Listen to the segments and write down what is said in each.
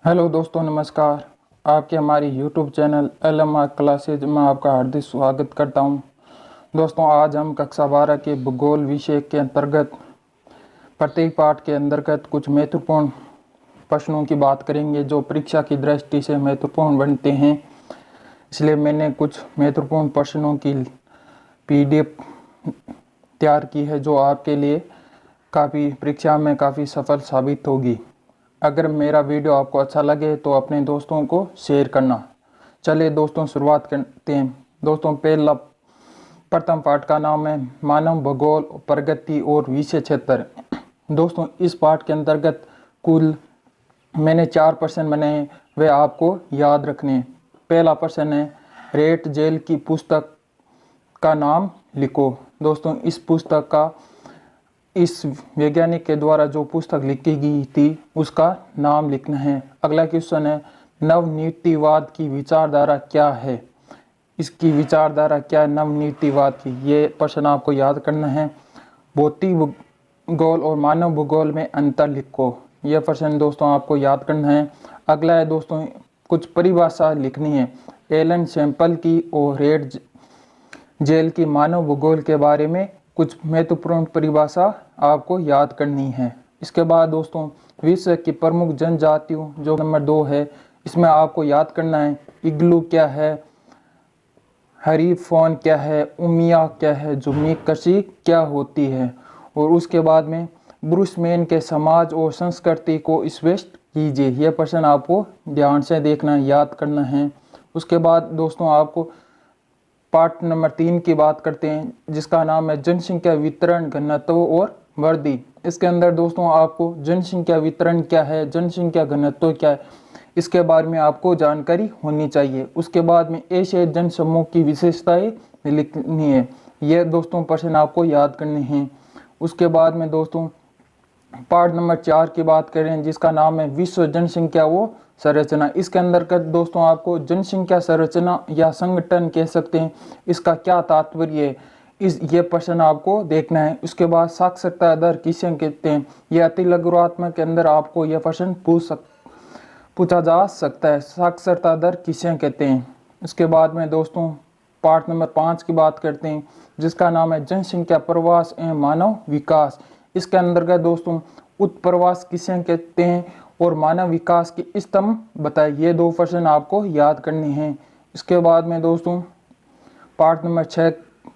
Hello दोस्तों, नमस्कार। आपके हमारी यूट्यूब चैनल LMR क्लासेज में आपका हार्दिक स्वागत करता हूं। दोस्तों, आज हम कक्षा 12 के भूगोल विषय के अंतर्गत प्रत्येक पाठ के अंतर्गत कुछ महत्वपूर्ण प्रश्नों की बात करेंगे जो परीक्षा की दृष्टि से महत्वपूर्ण बनते हैं। इसलिए मैंने कुछ महत्वपूर्ण प्रश्नों की PDF तैयार की है जो आपके लिए काफ़ी परीक्षा में काफ़ी सफल साबित होगी। अगर मेरा वीडियो आपको अच्छा लगे तो अपने दोस्तों को शेयर करना। चलिए दोस्तों, शुरुआत करते हैं। दोस्तों, प्रथम पाठ का नाम है मानव भूगोल, प्रगति और विषय क्षेत्र। दोस्तों, इस पाठ के अंतर्गत कुल मैंने 4 प्रश्न बनाए हैं, वे आपको याद रखने हैं। पहला प्रश्न है, रेट जेल की पुस्तक का नाम लिखो। दोस्तों, इस वैज्ञानिक के द्वारा जो पुस्तक लिखी गई थी उसका नाम लिखना है। अगला क्वेश्चन है, नवनीतिवाद की विचारधारा क्या है। इसकी विचारधारा क्या है नवनीतिवाद की, ये प्रश्न आपको याद करना है। भौतिक भूगोल और मानव भूगोल में अंतर लिखो, यह प्रश्न दोस्तों आपको याद करना है। अगला है दोस्तों, कुछ परिभाषा लिखनी है एलन सैंपल की और रेड जेल की मानव भूगोल के बारे में कुछ महत्वपूर्ण परिभाषा आपको याद करनी है। इसके बाद दोस्तों, विश्व की प्रमुख जनजातियों जो नंबर 2 है, इसमें आपको याद करना है इग्लू क्या है, हरीफोन क्या है, उमिया क्या है, जुमी कशी क्या होती है। और उसके बाद में ब्रूसमैन के समाज और संस्कृति को स्पष्ट कीजिए। यह प्रश्न आपको ध्यान से देखना, याद करना है। उसके बाद दोस्तों, आपको पार्ट नंबर 3 की बात करते हैं जिसका नाम है जनसंख्या वितरण, घनत्व और वृद्धि। इसके अंदर दोस्तों आपको जनसंख्या वितरण क्या है, जनसंख्या घनत्व क्या है, इसके बारे में आपको जानकारी होनी चाहिए। उसके बाद में एशियाई जनसमूह की विशेषताएं लिखनी है। यह दोस्तों प्रश्न आपको याद करने हैं। उसके बाद में दोस्तों पार्ट नंबर 4 की बात करें जिसका नाम है विश्व जनसंख्या व संरचना। इसके अंतर्गत दोस्तों आपको जनसंख्या संरचना या संगठन कह सकते हैं, इसका क्या तात्पर्य है, ये प्रश्न आपको देखना है। उसके बाद साक्षरता दर किसे कहते हैं, यह अति लघुत्मक के अंदर आपको यह प्रश्न पूछा जा सकता है, साक्षरता दर किसे कहते हैं। इसके बाद में दोस्तों पार्ट नंबर 5 की बात करते हैं जिसका नाम है जनसंख्या प्रवास एवं मानव विकास। इसके अंतर्गत दोस्तों उत्प्रवास किसे कहते हैं और मानव विकास के स्तंभ बताइए। ये 2 प्रश्न आपको याद करने हैं। इसके बाद में दोस्तों पार्ट नंबर 6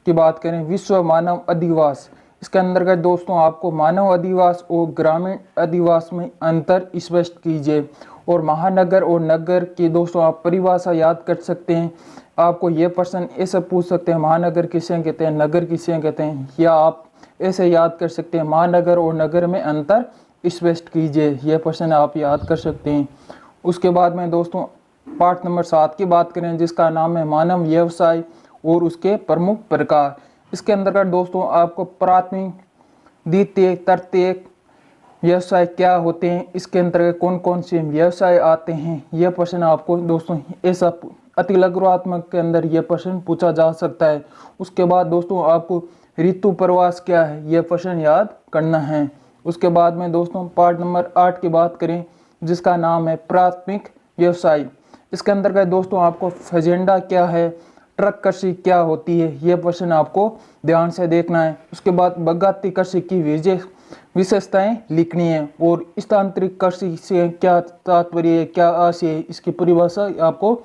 की बात करें विश्व मानव अधिवास। इसके अंतर्गत दोस्तों आपको मानव अधिवास और ग्रामीण अधिवास में अंतर स्पष्ट कीजिए। और महानगर और नगर की दोस्तों आप परिभाषा याद कर सकते हैं। आपको ये प्रश्न ऐसे पूछ सकते हैं, महानगर किसे कहते हैं, नगर किसे कहते हैं, या आप ऐसे याद कर सकते हैं महानगर और नगर में अंतर स्पष्ट कीजिए। यह प्रश्न आप याद कर सकते हैं। उसके बाद में दोस्तों पार्ट नंबर 7 की बात करें जिसका नाम है मानव व्यवसाय और उसके प्रमुख प्रकार। इसके अंतर्गत दोस्तों आपको प्राथमिक, द्वितीय, तृतीय व्यवसाय क्या होते हैं, इसके अंतर्गत कौन कौन से व्यवसाय आते हैं, यह प्रश्न आपको दोस्तों ऐसा अति लघुत्मक के अंदर यह प्रश्न पूछा जा सकता है। उसके बाद दोस्तों आपको ऋतु प्रवास क्या है, यह प्रश्न याद करना है। उसके बाद में दोस्तों पार्ट नंबर 8 की बात करें जिसका नाम है प्राथमिक व्यवसाय। इसके अंतर्गत दोस्तों आपको फजेंडा क्या है, ट्रक कृषि क्या होती है, यह प्रश्न आपको ध्यान से देखना है। उसके बाद बागायती कृषि की विशेषताएं लिखनी है और स्थानांतरित कृषि से क्या तात्पर्य है, क्या आशय है, इसकी परिभाषा आपको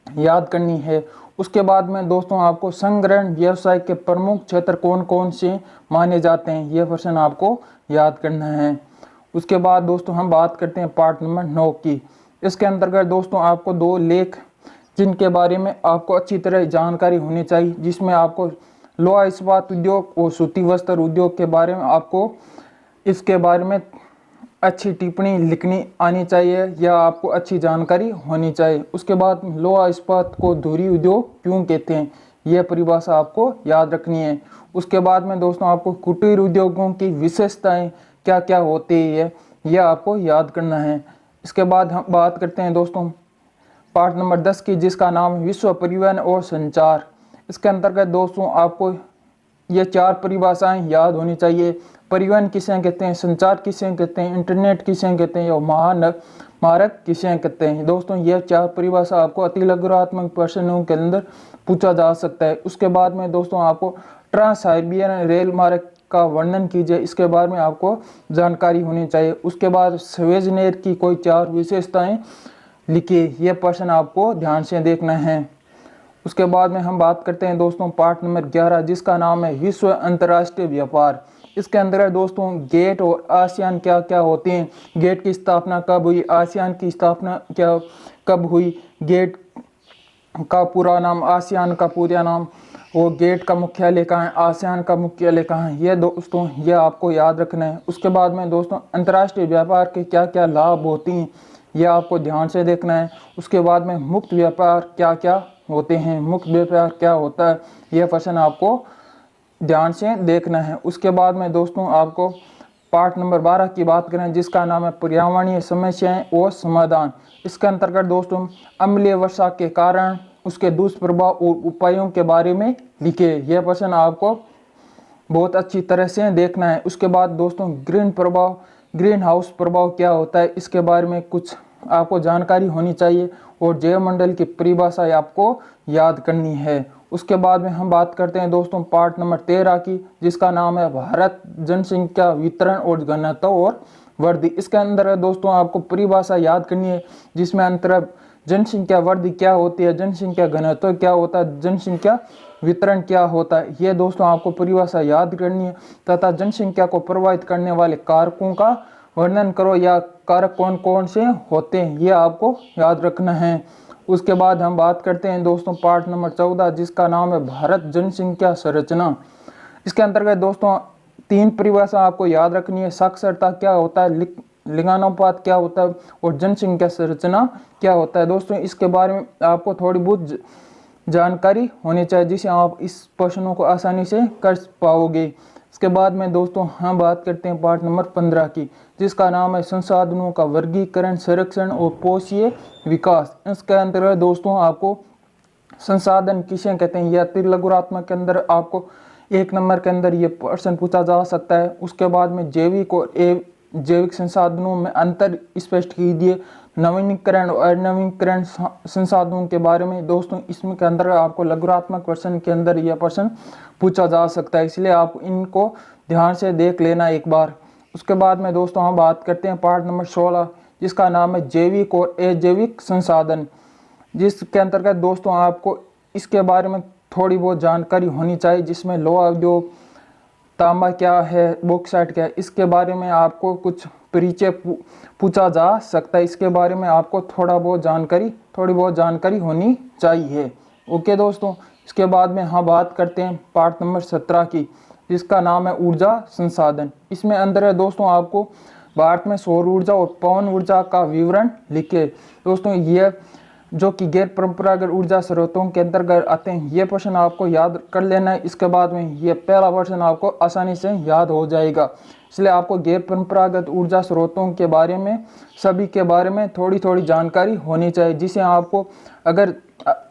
याद करनी है। उसके बाद में दोस्तों आपको संग्रहण व्यवसाय के प्रमुख क्षेत्र कौन कौन से माने जाते हैं, यह प्रश्न आपको याद करना है। उसके बाद दोस्तों हम बात करते हैं पार्ट नंबर 9 की। इसके अंतर्गत दोस्तों आपको 2 लेख जिनके बारे में आपको अच्छी तरह जानकारी होनी चाहिए, जिसमें आपको लोहा इस्पात उद्योग और सूती वस्त्र उद्योग के बारे में आपको इसके बारे में अच्छी टिप्पणी लिखनी आनी चाहिए या आपको अच्छी जानकारी होनी चाहिए। उसके बाद लोहा इस्पात को धुरी उद्योग क्यों कहते हैं, यह परिभाषा आपको याद रखनी है। उसके बाद में दोस्तों आपको कुटीर उद्योगों की विशेषताएं क्या क्या होती है, यह आपको याद करना है। इसके बाद हम बात करते हैं दोस्तों पार्ट नंबर 10 की जिसका नाम विश्व परिवहन और संचार। इसके अंतर्गत दोस्तों आपको ये 4 परिभाषाएं याद होनी चाहिए। परिवहन किसे कहते हैं, संचार किसे कहते हैं, इंटरनेट किसे कहते हैं, या मार्ग किसे कहते हैं। दोस्तों ये 4 परिभाषा आपको अति लघुरात्मक प्रश्नों के अंदर पूछा जा सकता है। उसके बाद में दोस्तों आपको ट्रांस साइबेरियन रेल मार्ग का वर्णन कीजिए, इसके बारे में आपको जानकारी होनी चाहिए। उसके बाद स्वेजनेर की कोई 4 विशेषताएं लिखिए, यह प्रश्न आपको ध्यान से देखना है। उसके बाद में हम बात करते हैं दोस्तों पार्ट नंबर 11, जिसका नाम है विश्व अंतर्राष्ट्रीय व्यापार। इसके अंदर है दोस्तों गेट और आसियान क्या क्या होते हैं, गेट की स्थापना कब हुई, आसियान की स्थापना कब हुई, गेट का पूरा नाम, आसियान का पूरा नाम, वो गेट का मुख्यालय कहाँ है, आसियान का मुख्यालय कहाँ है, ये दोस्तों ये आपको याद रखना है। उसके बाद में दोस्तों अंतर्राष्ट्रीय व्यापार के क्या क्या लाभ होती हैं, ये आपको ध्यान से देखना है। उसके बाद में मुक्त व्यापार क्या क्या होते हैं, मुक्त व्यापार क्या होता है, यह प्रश्न आपको ध्यान से देखना है। उसके बाद में दोस्तों आपको पार्ट नंबर 12 की बात करें, जिसका नाम है पर्यावरणीय समस्याएं और समाधान। इसके अंतर्गत दोस्तों अम्लीय वर्षा के कारण उसके दुष्प्रभाव और उपायों के बारे में लिखे, यह प्रश्न आपको बहुत अच्छी तरह से देखना है। उसके बाद दोस्तों ग्रीन हाउस प्रभाव क्या होता है, इसके बारे में कुछ आपको जानकारी होनी चाहिए, और जैवमंडल की परिभाषा आपको याद करनी है। उसके बाद में हम बात करते हैं दोस्तों पार्ट नंबर 13 की, जिसका नाम है भारत जनसंख्या वितरण और घनत्व और वृद्धि। इसके अंदर है दोस्तों आपको परिभाषा याद करनी है, जिसमें अंतर जनसंख्या वृद्धि क्या होती है, जनसंख्या घनत्व क्या होता है, जनसंख्या वितरण क्या होता है, ये दोस्तों आपको परिभाषा याद करनी है। तथा जनसंख्या को प्रभावित करने वाले कारकों का वर्णन करो, या कारक कौन कौन से होते हैं, ये आपको याद रखना है। उसके बाद हम बात करते हैं दोस्तों पार्ट नंबर 14, जिसका नाम है भारत जनसंख्या संरचना। इसके अंतर्गत दोस्तों 3 परिभाषा आपको याद रखनी है, साक्षरता क्या होता है, लिंगानुपात क्या होता है, और जनसंख्या संरचना क्या होता है। दोस्तों इसके बारे में आपको थोड़ी बहुत जानकारी होनी चाहिए, जिससे आप इस प्रश्नों को आसानी से कर पाओगे। इसके बाद में दोस्तों हम बात करते हैं पार्ट नंबर 15 की, जिसका नाम है संसाधनों का वर्गीकरण, संरक्षण और पोषीय विकास। इसके अंतर्गत दोस्तों आपको संसाधन किसे कहते हैं, यह त्रिलघुरात्मक के अंदर आपको 1 नंबर के अंदर ये प्रश्न पूछा जा सकता है। उसके बाद में जैविक और जैविक संसाधनों में अंतर स्पष्ट कीजिए, नवीनीकरण और अनवीनीकरण संसाधनों के बारे में दोस्तों इसमें के अंदर आपको लघुरात्मक प्रश्न के अंदर यह प्रश्न पूछा जा सकता है, इसलिए आप इनको ध्यान से देख लेना एक बार। उसके बाद में दोस्तों हम बात करते हैं पार्ट नंबर 16, जिसका नाम है जैविक और अजैविक संसाधन, जिसके अंतर्गत दोस्तों आपको इसके बारे में थोड़ी बहुत जानकारी होनी चाहिए, जिसमें लोहा उद्योग, तांबा क्या है, बॉक्साइट क्या है, इसके बारे में आपको कुछ परिचय पूछा जा सकता है, इसके बारे में आपको थोड़ी बहुत जानकारी होनी चाहिए। ओके दोस्तों, इसके बाद में हम बात करते हैं पार्ट नंबर 17 की, जिसका नाम है ऊर्जा संसाधन। इसमें अंदर है दोस्तों आपको भारत में सौर ऊर्जा और पवन ऊर्जा का विवरण लिखे। दोस्तों ये जो कि गैर परंपरागत ऊर्जा स्रोतों के अंतर्गत आते हैं, ये प्रश्न आपको याद कर लेना है। इसके बाद में ये पहला प्रश्न आपको आसानी से याद हो जाएगा, इसलिए आपको गैर परंपरागत ऊर्जा स्रोतों के बारे में सभी के बारे में थोड़ी थोड़ी जानकारी होनी चाहिए, जिसे आपको अगर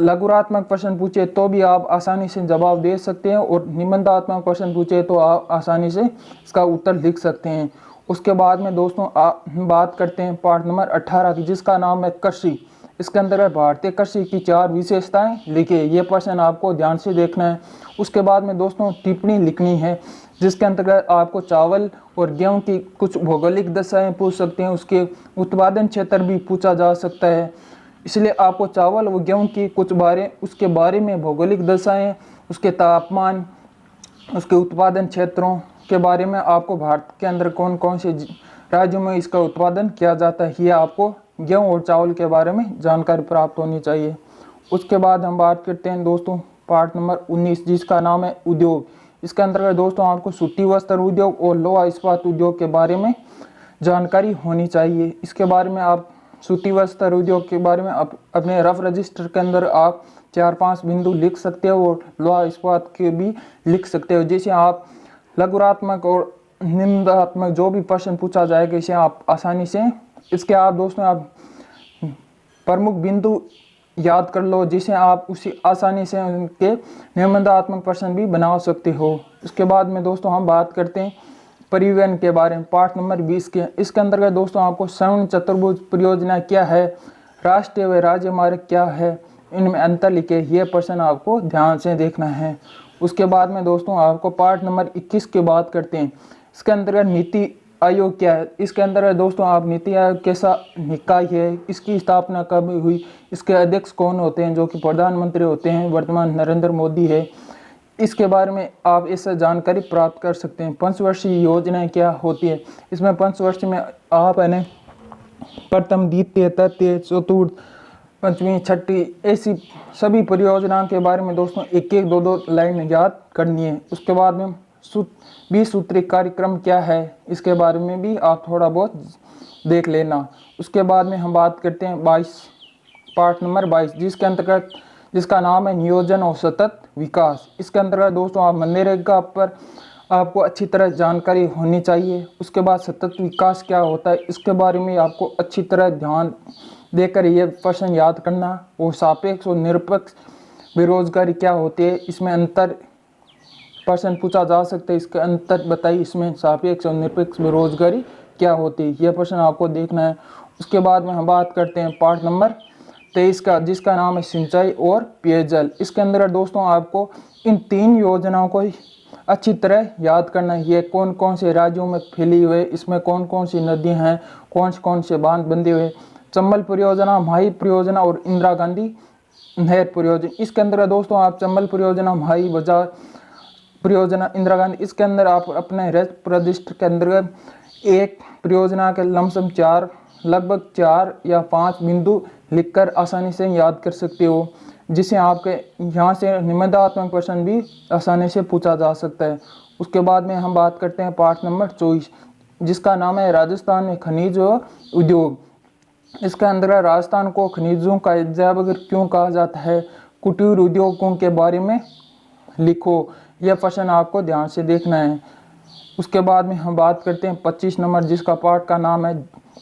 लघुरात्मक प्रश्न पूछे तो भी आप आसानी से जवाब दे सकते हैं, और निबंधात्मक प्रश्न पूछे तो आप आसानी से इसका उत्तर लिख सकते हैं। उसके बाद में दोस्तों बात करते हैं पार्ट नंबर 18 की, जिसका नाम है कृषि। इसके अंदर भारतीय कृषि की 4 विशेषताएं लिखिए, ये प्रश्न आपको ध्यान से देखना है। उसके बाद में दोस्तों टिप्पणी लिखनी है, जिसके अंतर्गत आपको चावल और गेहूं की कुछ भौगोलिक दशाएं पूछ सकते हैं, उसके उत्पादन क्षेत्र भी पूछा जा सकता है, इसलिए आपको चावल व गेहूं की उसके बारे में भौगोलिक दशाएं, उसके तापमान, उसके उत्पादन क्षेत्रों के बारे में, आपको भारत के अंदर कौन कौन से राज्यों में इसका उत्पादन किया जाता है, ये आपको गेहूं और चावल के बारे में जानकारी प्राप्त होनी चाहिए। उसके बाद हम बात करते हैं दोस्तों पार्ट नंबर 19, जिसका नाम है उद्योग। इसके अंतर्गत दोस्तों आपको सूती वस्त्र उद्योग और लोहा इस्पात उद्योग के बारे में जानकारी होनी चाहिए। इसके बारे में आप सूती वस्त्र उद्योग के बारे में अपने रफ रजिस्टर के अंदर आप 4-5 बिंदु लिख सकते हो, और लोहा इस्पात के भी लिख सकते हो, जिसे आप लघुरात्मक और निम्नात्मक जो भी प्रश्न पूछा जाएगा इसे आप आसानी से इसके आप दोस्तों आप प्रमुख बिंदु याद कर लो, जिसे आप उसी आसानी से उनके निबंधात्मक प्रश्न भी बना सकते हो। उसके बाद में दोस्तों हम बात करते हैं परिवहन के बारे में पाठ नंबर 20 के। इसके अंतर्गत दोस्तों आपको श्रवण चतुर्भुज परियोजना क्या है, राष्ट्रीय व राज्य मार्ग क्या है, इनमें अंतर लिखे, ये प्रश्न आपको ध्यान से देखना है। उसके बाद में दोस्तों आपको पाठ नंबर 21 की बात करते हैं। इसके अंतर्गत नीति आयोग क्या है। इसके अंतर्गत दोस्तों आप नीति आयोग कैसा निकाय है, इसकी स्थापना कब हुई, इसके अध्यक्ष कौन होते हैं, जो कि प्रधानमंत्री होते हैं, वर्तमान नरेंद्र मोदी है, इसके बारे में आप इससे जानकारी प्राप्त कर सकते हैं। पंचवर्षीय योजनाएं क्या होती है, इसमें पंचवर्ष में आप है प्रथम द्वितीय तृतीय चतुर्थ पंचमी छठी ऐसी सभी परियोजनाओं के बारे में दोस्तों एक एक दो दो लाइन याद करनी है। उसके बाद में 20 सूत्री कार्यक्रम क्या है, इसके बारे में भी आप थोड़ा बहुत देख लेना। उसके बाद में हम बात करते हैं पाठ नंबर 22 जिसके अंतर्गत जिसका नाम है नियोजन और सतत विकास। इसके अंतर्गत दोस्तों आप मनरेगा पर आपको अच्छी तरह जानकारी होनी चाहिए। उसके बाद सतत विकास क्या होता है, इसके बारे में आपको अच्छी तरह ध्यान देकर ये प्रश्न याद करना। और सापेक्ष और निरपेक्ष बेरोजगारी क्या होती है, इसमें अंतर प्रश्न पूछा जा सकता है, इसका अंतर बताइए, इसमें सापेक्ष और निरपेक्ष बेरोजगारी क्या होती है, यह प्रश्न आपको देखना है। उसके बाद में हम बात करते हैं पाठ नंबर 23 का जिसका नाम है सिंचाई और पेयजल। इसके अंदर दोस्तों आपको इन 3 योजनाओं को अच्छी तरह याद करना है। ये कौन कौन से राज्यों में फैली हुई, इसमें कौन कौन सी नदियां हैं, कौन से बांध बंधे हुए, चंबल परियोजना, माही परियोजना और इंदिरा गांधी नहर परियोजना। इसके अंदर दोस्तों आप चंबल परियोजना, माही बाजार परियोजना, इंदिरा गांधी, इसके अंदर आप अपने रज प्रदिष्ट के अंतर्गत एक परियोजना के लमसम लगभग 4 या 5 बिंदु लिखकर आसानी से याद कर सकते हो, जिसे आपके यहाँ से निबंधात्मक प्रश्न भी आसानी से पूछा जा सकता है। उसके बाद में हम बात करते हैं पाठ नंबर 24 जिसका नाम है राजस्थान में खनिज उद्योग। इसके अंदर राजस्थान को खनिजों का अजैब क्यों कहा जाता है, कुटीर उद्योगों के बारे में लिखो, यह प्रश्न आपको ध्यान से देखना है। उसके बाद में हम बात करते हैं 25 नंबर जिसका पाठ का नाम है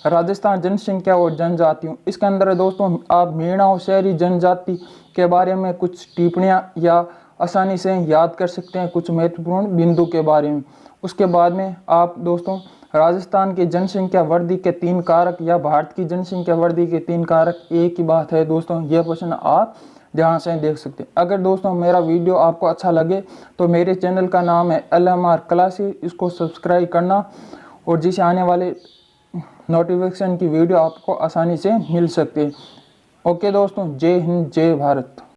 राजस्थान जनसंख्या और जनजातियों। इसके अंदर दोस्तों आप मीणा और शहरी जनजाति के बारे में कुछ टिप्पणियां या आसानी से याद कर सकते हैं, कुछ महत्वपूर्ण बिंदु के बारे में। उसके बाद में आप दोस्तों राजस्थान की जनसंख्या वृद्धि के 3 कारक या भारत की जनसंख्या वृद्धि के 3 कारक एक ही बात है दोस्तों, यह प्रश्न आप ध्यान से देख सकते हैं। अगर दोस्तों मेरा वीडियो आपको अच्छा लगे तो मेरे चैनल का नाम है LMR क्लासेस, इसको सब्सक्राइब करना और जिसे आने वाले नोटिफिकेशन की वीडियो आपको आसानी से मिल सकती है। ओके दोस्तों, जय हिंद जय भारत।